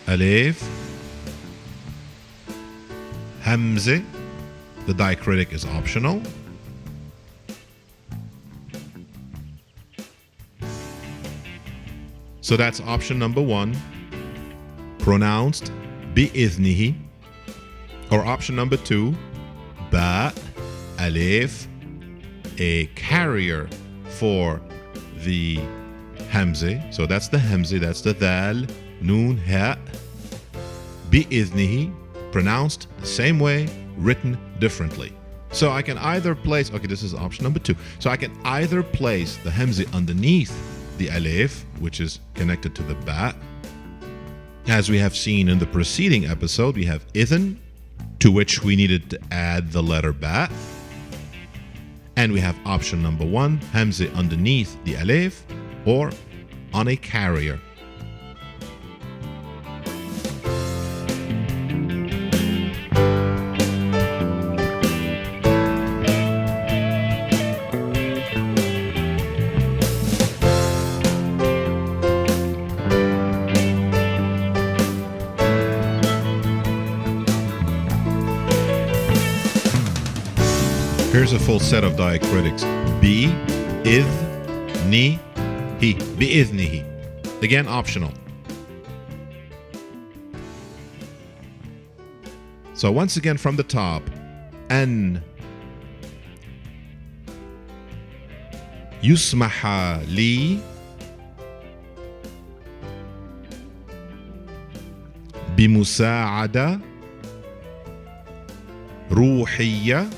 Alif, Hamze. The diacritic is optional. So that's option number 1, pronounced bi'idhnihi. Or option number 2, ba, alif, a carrier for the hamze. So that's the hamze, that's the dal, noon, ha. Bi'idhnihi, pronounced the same way, written differently. So I can either place, okay, this is option number 2. So I can either place the hamze underneath the alif, which is connected to the ba. As we have seen in the preceding episode, we have idhn, to which we needed to add the letter ba. And we have option number 1, hamze underneath the alif or on a carrier. Here's a full set of diacritics. Bi, idh, ni, hi. Bi'idhnihi. Again, optional. So once again from the top. An yusmaha li bimusa'ada ruhiyya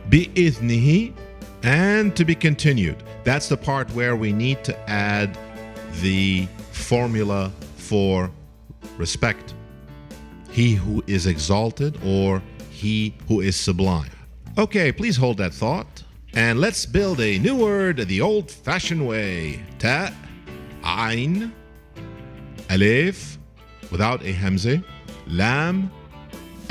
bi'idhnihi, and to be continued. That's the part where we need to add the formula for respect. He who is exalted or he who is sublime. Okay, please hold that thought. And let's build a new word the old-fashioned way. Ta, ayn, alif, without a hamze, lam,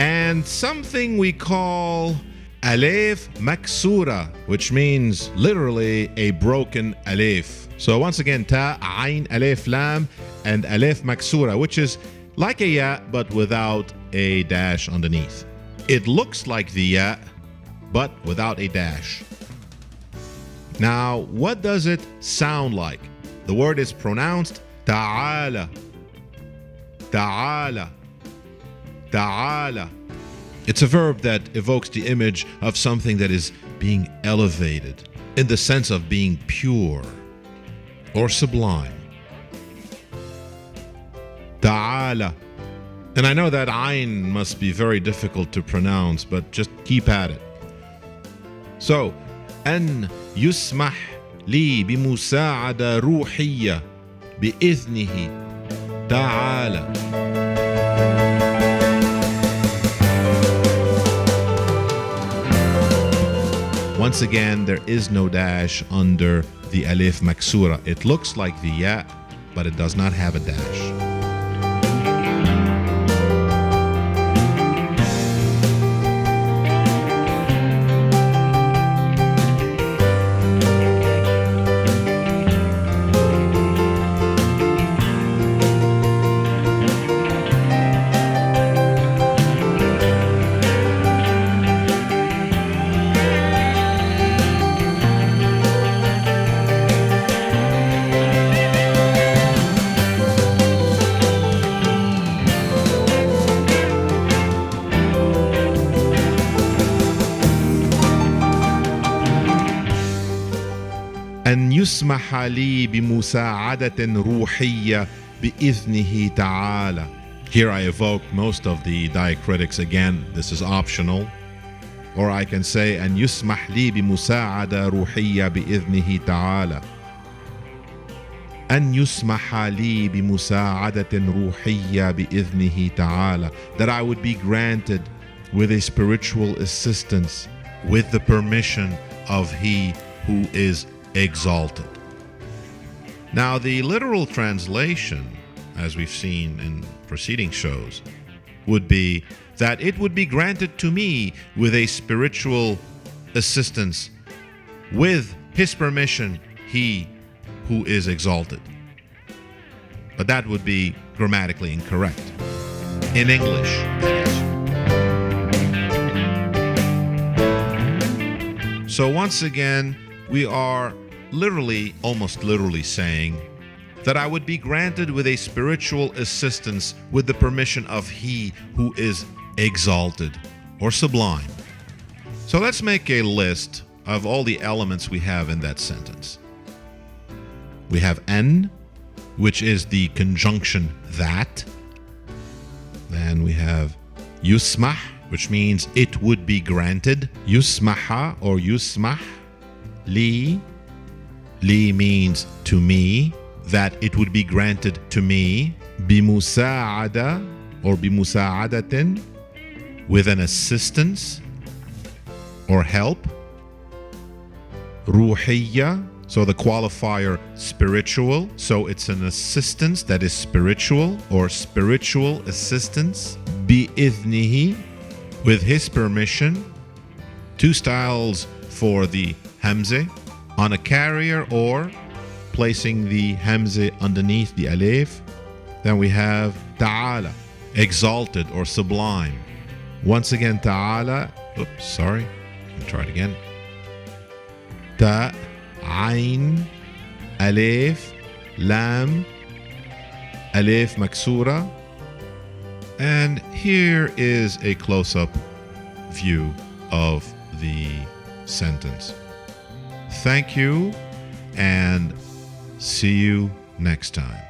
and something we call alif maksura, which means literally a broken alif. So once again, ta, ayn, alif, lam, and alif maksura, which is like a ya but without a dash underneath. It looks like the ya but without a dash. Now, what does it sound like? The word is pronounced ta'ala, ta'ala, ta'ala. It's a verb that evokes the image of something that is being elevated in the sense of being pure or sublime. Ta'ala. And I know that ayn must be very difficult to pronounce, but just keep at it. So, أن يسمح لي بمساعدة روحية بإذنه تعالى. Once again, there is no dash under the alif maksura. It looks like the ya, but it does not have a dash. أن يسمح لي بمساعدة روحية بإذنه تعالى. Here I evoke most of the diacritics again. This is optional. Or I can say أن يسمح لي بمساعدة روحية بإذنه تعالى. أن يسمح لي بمساعدة روحية بإذنه تعالى. That I would be granted with a spiritual assistance with the permission of He who is exalted. Now, the literal translation, as we've seen in preceding shows, would be that it would be granted to me with a spiritual assistance, with His permission, He who is exalted. But that would be grammatically incorrect. In English, that is. So once again, we are almost literally saying that I would be granted with a spiritual assistance with the permission of He who is exalted or sublime. So let's make a list of all the elements we have in that sentence. We have en, which is the conjunction that. Then we have yusmah, which means it would be granted. Yusmaha or yusmah. Li. Li means to me, that it would be granted to me. Bimusa'ada or bimusa'adatin, with an assistance or help. Ruhiyya, so the qualifier spiritual, so it's an assistance that is spiritual or spiritual assistance. Bi'idhnihi, with his permission. Two styles for the hamza, on a carrier or placing the hamza underneath the alif. Then we have ta'ala, exalted or sublime. Once again, ta'ala, try it again. Ta, ayn, alif, lam, alif maksura. And here is a close-up view of the sentence. Thank you, and see you next time.